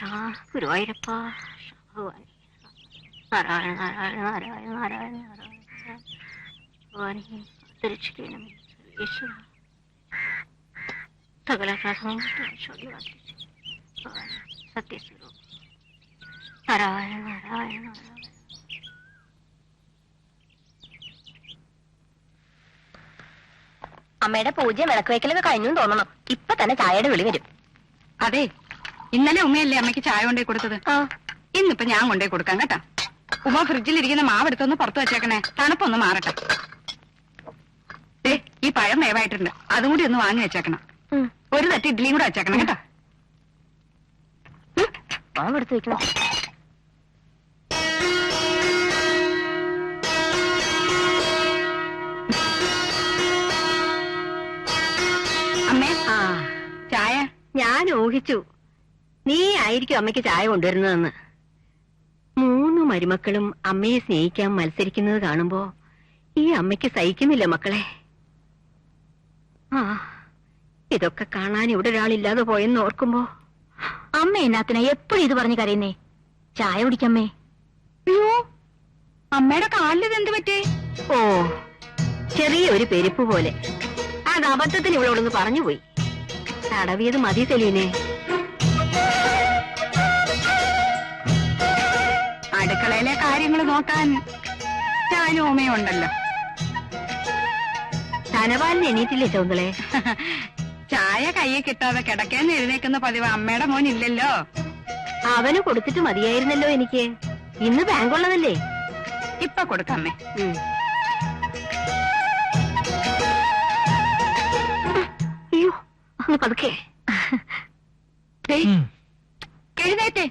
കൃഷ്ണ ഗുരുവായൂരപ്പ ഭഗവാൻ നാരായണ നാരായണ നാരായണ നാരായണ നാരായണ ഭഗവാനെ രക്ഷിക്കണം ഈശ്വര സകല സത്യസ്വരൂപം നാരായണ നാരായണ നാരായണ. അമ്മയുടെ പൂജ വിളക്ക് വയ്ക്കലൊക്കെ കഴിഞ്ഞു തോന്നണം. ഇപ്പൊ തന്നെ ചായയുടെ വിളി വരും. അതെ, ഇന്നലെ ഉമ്മയല്ലേ അമ്മയ്ക്ക് ചായ കൊണ്ടേ കൊടുത്തത്? ഇന്നിപ്പൊ ഞാൻ കൊണ്ടേ കൊടുക്കാം കേട്ടാ. ഉമ്മ ഫ്രിഡ്ജിലിരിക്കുന്ന മാവെടുത്തൊന്ന് പുറത്തു വെച്ചേക്കണേ, തണുപ്പൊന്ന് മാറട്ടെ. ഈ പഴം വേവായിട്ടുണ്ട്, അതും കൂടി ഒന്ന് വാങ്ങി വെച്ചേക്കണം. ഒരു തട്ടി ഇഡ്ഡലിയും കൂടെ വെച്ചേക്കണം കേട്ടാ. മാവെടുത്ത് വെക്കണം. അമ്മേ, ചായ ഞാൻ ഊഹിച്ചു നീ ആയിരിക്കും അമ്മയ്ക്ക് ചായ കൊണ്ടുവരുന്നതെന്ന്. 3 മരുമക്കളും അമ്മയെ സ്നേഹിക്കാൻ മത്സരിക്കുന്നത് കാണുമ്പോ ഈ അമ്മയ്ക്ക് സഹിക്കുന്നില്ല മക്കളെ. ഇതൊക്കെ കാണാൻ ഇവിടെ ഒരാളില്ലാതെ പോയെന്ന് ഓർക്കുമ്പോ. അമ്മ എന്നാത്തിനാ എപ്പോഴും ഇത് പറഞ്ഞു കരയുന്നേ? ചായ കുടിക്കമ്മേ. അയ്യോ, അമ്മയുടെ കാലിൽ എന്ത് പറ്റേ? ഓ, ചെറിയൊരു പെരുപ്പ് പോലെ. അത് അബദ്ധത്തിന് ഇവളോടൊന്ന് പറഞ്ഞുപോയി. തടവിയത് മതി സെലീനെ. അടുക്കളയിലെ കാര്യങ്ങൾ നോക്കാൻ ഞാനും ഓമയും ഉണ്ടല്ലോ. ധനപാലിന് എണീറ്റില്ലേ ചൗന്തളെ? ചായ കയ്യിൽ കിട്ടാതെ കിടക്കാൻ എഴുന്നേക്കുന്ന പതിവ് അമ്മയുടെ മോനില്ലല്ലോ. അവന് കൊടുത്തിട്ട് മതിയായിരുന്നല്ലോ എനിക്ക്. ഇന്ന് ബാങ്കുള്ളതല്ലേ? ഇപ്പൊ കൊടുക്കാമേ. അയ്യോ, ഒന്ന് പതുക്കെ. എഴുന്നേറ്റേ.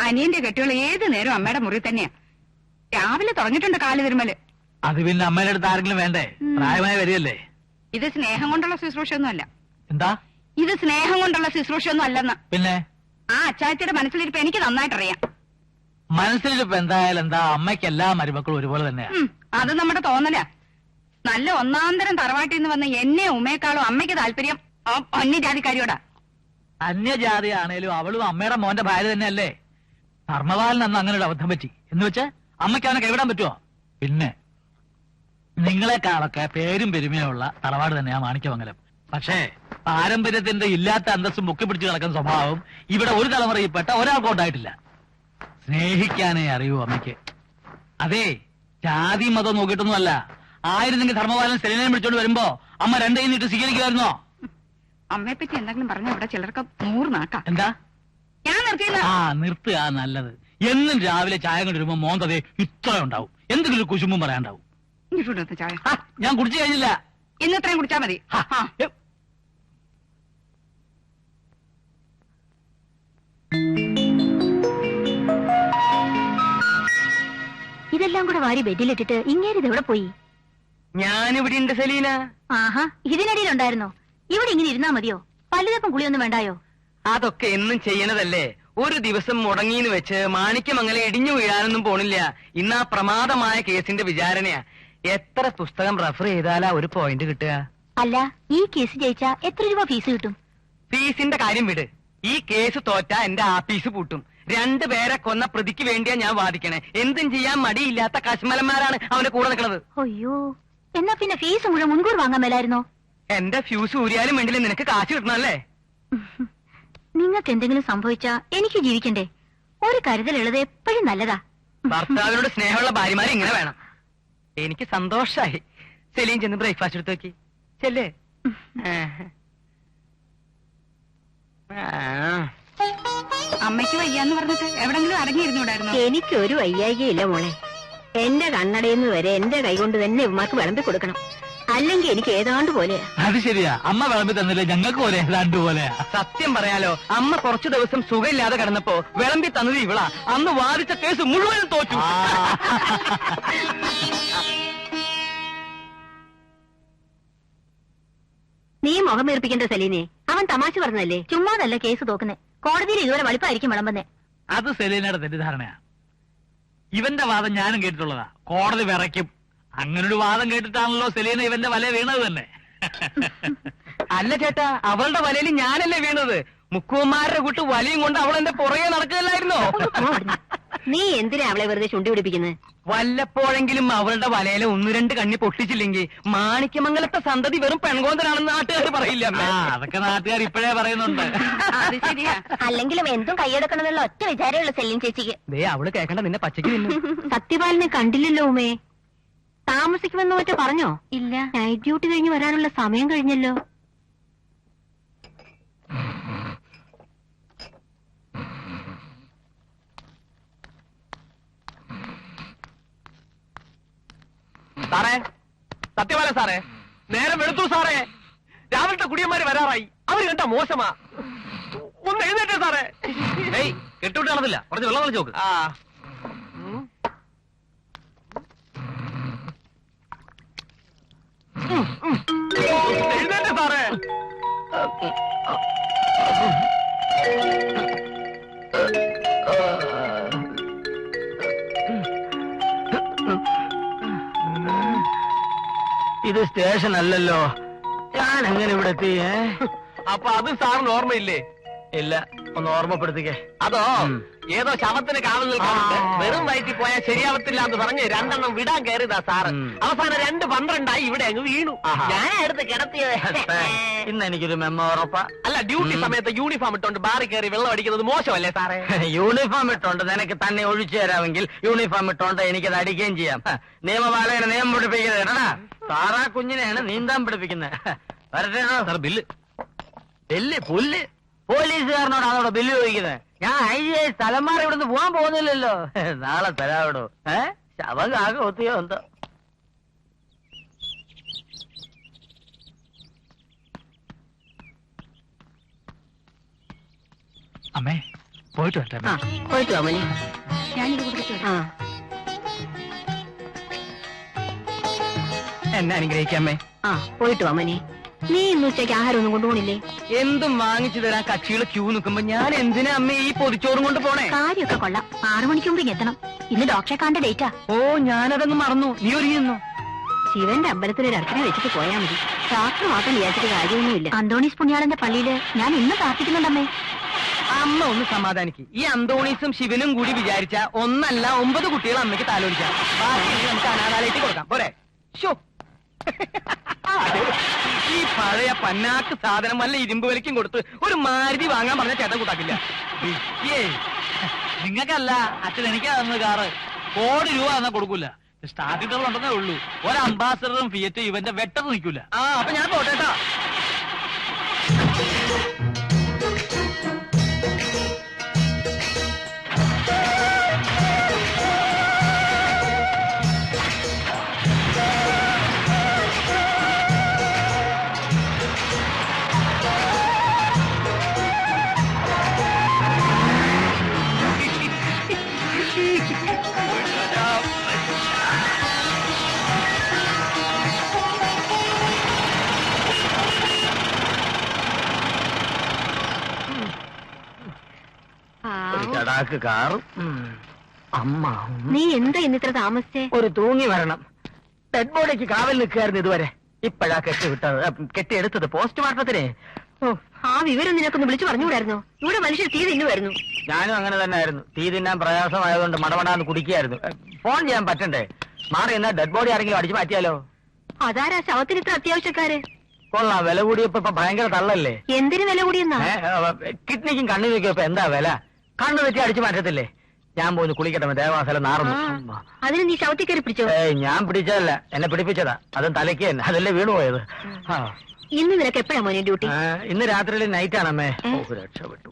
അനിയന്റെ കെട്ടികൾ ഏത് നേരം അമ്മയുടെ മുറി തന്നെയാ. രാവിലെ തുടങ്ങിയിട്ടുണ്ട് കാല് തിരുമല്. അത് പിന്നെ അമ്മയുടെ അടുത്ത് ആരെങ്കിലും വേണ്ടേ? പ്രായമായി വരികയല്ലേ. ഇത് സ്നേഹം കൊണ്ടുള്ള ശുശ്രൂഷയൊന്നും അല്ല. എന്താ? ഇത് സ്നേഹം കൊണ്ടുള്ള ശുശ്രൂഷയൊന്നും അല്ലെന്ന്. പിന്നെ ആ അച്ചാച്ചിയുടെ മനസ്സിലിരിപ്പ് എനിക്ക് നന്നായിട്ടറിയാം. മനസ്സിലിരിപ്പ് എന്തായാലും എന്താ, അമ്മയ്ക്ക് എല്ലാ മരുമക്കളും ഒരുപോലെ തന്നെയാ. അത് നമ്മുടെ തോന്നലാ. നല്ല ഒന്നാന്തരം തറവാട്ടിൽ നിന്ന് വന്ന എന്നെ ഉമ്മയെക്കാളും അമ്മയ്ക്ക് താല്പര്യം ആ അന്യജാതിക്കാരിയോടാ. അന്യജാതി ആണേലും അവളും അമ്മയുടെ മോന്റെ ഭാര്യ തന്നെയല്ലേ. ധർമ്മപാലൻ അന്ന് അങ്ങനെ ഒരു അബദ്ധം പറ്റി എന്ന് വെച്ച് അമ്മയ്ക്ക് അവനെ കൈവിടാൻ പറ്റുമോ? പിന്നെ നിങ്ങളെക്കാളൊക്കെ പേരും പെരുമയുള്ള തറവാട് തന്നെയാ മാണിക്യമംഗലം. പക്ഷേ പാരമ്പര്യത്തിന്റെ ഇല്ലാത്ത അന്തസ്സും പൊക്കി പിടിച്ചു കിടക്കുന്ന സ്വഭാവം ഇവിടെ ഒരു തലമുറയിൽപ്പെട്ട ഒരാൾക്കുണ്ടായിട്ടില്ല. സ്നേഹിക്കാനേ അറിയൂ അമ്മയ്ക്ക്. അതെ, ജാതി മതം നോക്കിയിട്ടൊന്നുമല്ല. ആയിരുന്നെങ്കിൽ ധർമ്മപാലൻ സെലിനെ വിളിച്ചോണ്ട് വരുമ്പോ അമ്മ 2 കൈ നീട്ടി സ്വീകരിക്കുമായിരുന്നോ? അമ്മയെ പറ്റി എന്തെങ്കിലും പറഞ്ഞ ഇവിടെ ചിലർക്ക് 100 നാക്കാം. എന്താ? ഞാൻ നിർത്തിയില്ല. നിർത്തുക നല്ലത്. എന്നും രാവിലെ ചായ കൊണ്ടിരുമ്പോ മോന്തതേ ഇത്ര ഉണ്ടാവും. എന്തെങ്കിലും കുശുമ്പും പറയാണ്ടാവും. ചായ ഞാൻ കുടിച്ചു കഴിഞ്ഞില്ല. ഇന്ന് ഇത്രയും കുടിച്ചാ മതി. ഇതെല്ലാം കൂടെ വാരി ബെഡിലിട്ടിട്ട് ഇങ്ങേരിത് എവിടെ പോയി? ഞാനിവിടെ ഉണ്ട് സെലീന. ആഹാ, ഇതിനിടയിലുണ്ടായിരുന്നോ? ഇവിടെ ഇങ്ങനെ ഇരുന്നാ മതിയോ? പല്ലുതപ്പം കുളിയൊന്നും വേണ്ടായോ? അതൊക്കെ എന്നും ചെയ്യണതല്ലേ. ഒരു ദിവസം മുടങ്ങിന്ന് വെച്ച് മാണിക്യമംഗലം ഇടിഞ്ഞു വീഴാനൊന്നും പോണില്ല. ഇന്ന് ആ പ്രമാദമായ കേസിന്റെ വിചാരണയാ. എത്ര പുസ്തകം റെഫർ ചെയ്താലാ ഒരു പോയിന്റ് കിട്ടുക? അല്ല, ഈ കേസ് ജയിച്ചാ എത്ര രൂപ ഫീസ് കിട്ടും? ഫീസിന്റെ കാര്യം വിട്. ഈ കേസ് തോറ്റാ എന്റെ ആഫീസ് പൂട്ടും. 2 പേരെ കൊന്ന പ്രതിക്ക് വേണ്ടിയാ ഞാൻ വാദിക്കണേ. എന്തും ചെയ്യാൻ മടിയില്ലാത്ത കശ്മലന്മാരാണ് അവന്റെ കൂടെ നിൽക്കുന്നത്. അയ്യോ, എന്നാ പിന്നെ ഫീസ് മുഴുവൻ മുൻകൂർ വാങ്ങാൻ മേലായിരുന്നോ? എന്റെ ഫ്യൂസ് ഊരിയാലും വേണ്ടില്ല, നിനക്ക് കാശ് കിട്ടണല്ലേ. നിങ്ങൾക്ക് എന്തെങ്കിലും സംഭവിച്ചാ എനിക്ക് ജീവിക്കണ്ടേ? ഒരു കരുതലുള്ളത് എപ്പോഴും നല്ലതാ. ഭർത്താവിനോട് സ്നേഹമുള്ള ഭാര്യമാര് ഇങ്ങനെ വേണം. എനിക്ക് സന്തോഷായി. സെലീൻ ചെന്ന് ബ്രേക്ക്ഫാസ്റ്റ് എടുത്ത് നോക്കി ചെല്ലേ. അമ്മയ്ക്ക് വയ്യാന്ന് പറഞ്ഞിട്ട് എവിടെങ്കിലും അടങ്ങിയിരുന്നൂടായിരുന്നോ? എനിക്കൊരു വയ്യായികയില്ല മോളെ. എന്റെ കണ്ണടയെന്ന് വരെ എന്റെ കൈകൊണ്ട് തന്നെ ഇവന്മാർക്ക് വിളമ്പി കൊടുക്കണം. അല്ലെങ്കിൽ എനിക്ക് ഏതാണ്ട് പോലെയാ. അത് ശരിയാ, അമ്മ വിളമ്പി തന്നില്ലേ ഞങ്ങൾക്ക് പോലെ ഏതാണ്ട് പോലെയാ. സത്യം പറയാലോ, അമ്മ കുറച്ചു ദിവസം സുഖമില്ലാതെ കിടന്നപ്പോ വിളമ്പി തന്നത് ഇവളാ. അന്ന് വാദിച്ച കേസ് മുഴുവനും തോറ്റു. നീ മുഖം വീർപ്പിക്കേണ്ട സെലീനെ. അവൻ തമാശ പറഞ്ഞല്ലേ. ചുമ്മാതല്ല കേസ് തോക്കുന്നേ. കോടതിയിൽ ഇതുവരെ വളിപ്പായിരിക്കും വിളമ്പുന്നേ. അത് സെലീനയുടെ തെറ്റിദ്ധാരണയാ. ഇവന്റെ വാദം ഞാനും കേട്ടിട്ടുള്ളതാ. കോടതി വിറയ്ക്കും. അങ്ങനൊരു വാദം കേട്ടിട്ടാണല്ലോ സെലീന ഇവന്റെ വല വീണത് തന്നെ. അല്ല ചേട്ടാ, അവളുടെ വലയിൽ ഞാനല്ലേ വീണത്? മുക്കുവന്മാരുടെ കൂട്ട് വലയും കൊണ്ട് അവൾ എന്റെ പുറകെ നടക്കുകയല്ലായിരുന്നോ? നീ എന്തിനാ അവളെ വെറുതെ ചുണ്ടി പിടിപ്പിക്കുന്നത്? വല്ലപ്പോഴെങ്കിലും അവളുടെ വലയിലെ ഒന്ന് രണ്ട് കണ്ണി പൊട്ടിച്ചില്ലെങ്കിൽ മാണിക്യമംഗലത്തെ സന്തതി വെറും പെൺകോന്തനാണെന്ന് നാട്ടുകാർ പറയില്ല അമ്മേ. അതൊക്കെ നാട്ടുകാർ ഇപ്പോഴേ പറയുന്നുണ്ട്. അത് ശരിയാ. അല്ലെങ്കിലും എന്തും കൈയെടുക്കണമെന്നുള്ള ഒറ്റ വിചാരമുള്ള സെല്ലിൻ ചേച്ചിക്ക്. ദേ അവള് കേൾക്കണ്ട, നിന്നെ പച്ചയ്ക്ക് തിന്നു. സത്യപാലിനെ കണ്ടില്ലല്ലോ ഉമേ. താമസിക്കുമെന്ന് മറ്റോ പറഞ്ഞോ? ഇല്ല. നൈറ്റ് ഡ്യൂട്ടി കഴിഞ്ഞ് വരാനുള്ള സമയം കഴിഞ്ഞല്ലോ. സാറേ, സത്യപാല സാറേ, നേരം വെളുത്തു സാറേ. രാവിലത്തെ കുടിയന്മാര് വരാറായി. അവര് കണ്ട മോശമാ. ഒന്ന് എഴുന്നേറ്റേ സാറേ. കെട്ടുവിട്ട് നടന്നില്ല, കുറച്ച് വെള്ളം കളിച്ച് നോക്ക്. ആ എഴുന്നേറ്റേ സാറേ. ഇത് സ്റ്റേഷൻ അല്ലല്ലോ, ഞാൻ എങ്ങനെ ഇവിടെ എത്തി? അപ്പൊ അത് സാറിന് ഓർമ്മയില്ലേ? ഇല്ല, ഒന്ന് ഓർമ്മപ്പെടുത്തിക്കേ. അതോ ഏതോ ശവത്തിന് കാവൽ നിൽക്കാറുണ്ട്. വെറും വയറ്റിൽ പോയാൽ ശരിയാവത്തില്ല എന്ന് പറഞ്ഞ് 2 എണ്ണം വിടാൻ കയറിയതാ സാറ്. അവസാനം 2:12 ഇവിടെ അങ്ങ് വീണു. ഞാനാ എടുത്ത് കിടത്തിയത്. ഇന്ന് എനിക്കൊരു മെമ്മോ ഉറപ്പാ. അല്ല, ഡ്യൂട്ടി സമയത്ത് യൂണിഫോം ഇട്ടോണ്ട് ബാറി കയറി വെള്ളം അടിക്കുന്നത് മോശമല്ലേ സാറേ? യൂണിഫോം ഇട്ടോണ്ട് നിനക്ക് തന്നെ ഒഴിച്ചു തരാമെങ്കിൽ യൂണിഫോം ഇട്ടോണ്ട് എനിക്കത് അടിക്കുകയും ചെയ്യാം. നിയമപാലകനെ നിയമം പഠിപ്പിക്കുന്നത് കേട്ടാ. സാറാ കുഞ്ഞിനെയാണ് നീന്താൻ പഠിപ്പിക്കുന്നത്. വരട്ടെ ബില്ല്. ബില്ല് പുല്ല്. പോലീസുകാരനോടാണോ ബില്ല് ചോദിക്കുന്നത്? ഞാൻ IAS സ്ഥലം മാറി ഇവിടുന്ന് പോകാൻ പോകുന്നില്ലല്ലോ. നാളെ തരാവിടോ. ശവം ആകെ ഒത്തിയോ എന്തോ. അമ്മേ, പോയിട്ട് വരട്ടെ. പോയിട്ട് വാ മോനെ. ഞാനിത് കൊടുത്തു. ആ, എന്നെ അനുഗ്രഹിക്കാമേ. ആ, പോയിട്ട് വാ മോനെ. നീ ഇന്ന് ഉച്ചയ്ക്ക് ആഹാരം ഒന്നും കൊണ്ടുപോണില്ലേ? എന്തും വാങ്ങിച്ചു തരാൻ കക്ഷികൾ ക്യൂ നിൽക്കുമ്പോ ഞാൻ എന്തിനാ അമ്മേ ഈ പൊതിച്ചോറും കൊണ്ട് പോണേ? കാര്യമൊക്കെ കൊള്ളാം. 6 മണിക്ക് മുമ്പ് എത്തണം. ഇന്ന് ഡോക്ടറെ കാണേണ്ട ഡേറ്റാ. ഓ, ഞാനതങ്ങ് മറന്നു. നീ ഒരുങ്ങിയെന്നോ? ശിവന്റെ അമ്പലത്തിൽ ഒരു അർച്ചന വെച്ചിട്ട് പോയാ മതി. ശാസ്ത്രം മാത്രം വിചാരിച്ചിട്ട് കാര്യമൊന്നുമില്ല. അന്തോണീസ് പുണ്യാളന്റെ പള്ളിയില് ഞാൻ ഇന്ന് പ്രാർത്ഥിക്കുന്നുണ്ടമ്മേ. അമ്മ ഒന്ന് സമാധാനിക്ക്. ഈ അന്തോണീസും ശിവനും കൂടി വിചാരിച്ച 1 അല്ല 9 കുട്ടികൾ അമ്മയ്ക്ക് താലോലിക്കാം. ബാക്കി നമുക്ക് അനാഥാലയത്തിൽ കൊടുക്കാം. പോരെ? ശോ, ഈ പഴയ പന്നാക്ക് സാധനം വല്ല ഇരുമ്പ് വലിക്കും കൊടുത്ത് ഒരു മാരുതി വാങ്ങാൻ പറഞ്ഞ ചേട്ടൻ കൂട്ടാക്കില്ല. നിങ്ങൾക്കല്ല അച്ഛൻ, എനിക്കാ തന്നത് കാറ്. കോടി രൂപ എന്നാ കൊടുക്കൂല. സ്റ്റാർട്ടിംഗ് ഉണ്ടെന്നേ ഉള്ളൂ. ഒരു അംബാസഡറും ഫിയറ്റും ഇവന്റെ വെട്ടം നിൽക്കൂല. അപ്പൊ ഞാൻ പോട്ടേട്ടാ. ചടാക്ക് കാറും. അമ്മ, നീ എന്താ ഇന്നിത്ര താമസിച്ചേ? ഒരു തൂങ്ങി വരണം. ഡെഡ് ബോഡിക്ക് കാവൽ നിൽക്കുകയായിരുന്നു ഇതുവരെ. ഇപ്പോഴാ കെട്ടിയെടുത്തത് പോസ്റ്റ്മോർട്ടത്തിന്. ആ വിവരം നിനക്കൊന്ന് വിളിച്ചു പറഞ്ഞുകൂടായിരുന്നോ? ഇവിടെ മനുഷ്യർ തീ തിന്നുമായിരുന്നു. ഞാനും അങ്ങനെ തന്നെ ആയിരുന്നു. തീ തിന്നാൻ പ്രയാസമായതുകൊണ്ട് മടമടാന്ന് കുടിക്കുകയായിരുന്നു. ഫോൺ ചെയ്യാൻ പറ്റണ്ടേ? മാറി എന്നാ ഡെഡ് ബോഡി ആരെങ്കിലും അടിച്ചു മാറ്റിയാലോ? അതാരാ ശവത്തിന് ഇത്ര അത്യാവശ്യക്കാര്? കൊള്ളാം, വില കൂടിയപ്പോ ഇപ്പൊ ഭയങ്കര തള്ളല്ലേ? എന്തിനു വില കൂടിയെന്നാ? കിഡ്നിക്കും കണ്ണിനും ഇപ്പൊ എന്താ വില? കണ്ണു തെറ്റി അടിച്ചു മാറ്റത്തില്ലേ? ഞാൻ പോയി കുളിക്കട്ടെ, ദേവാസലം നാറുന്നു. അതിന് നീ ശവത്തിൽ കയറി പിടിച്ചോ? ഞാൻ പിടിച്ചതല്ല, എന്നെ പിടിപ്പിച്ചതാ. അതും തലയ്ക്ക് തന്നെ. അതല്ലേ വീണുപോയത്. ഇന്ന് നിനക്ക് എപ്പോഴാ മോനെ ഡ്യൂട്ടി? ഇന്ന് രാത്രിയിൽ നൈറ്റാണമ്മേ. രക്ഷപ്പെട്ടു.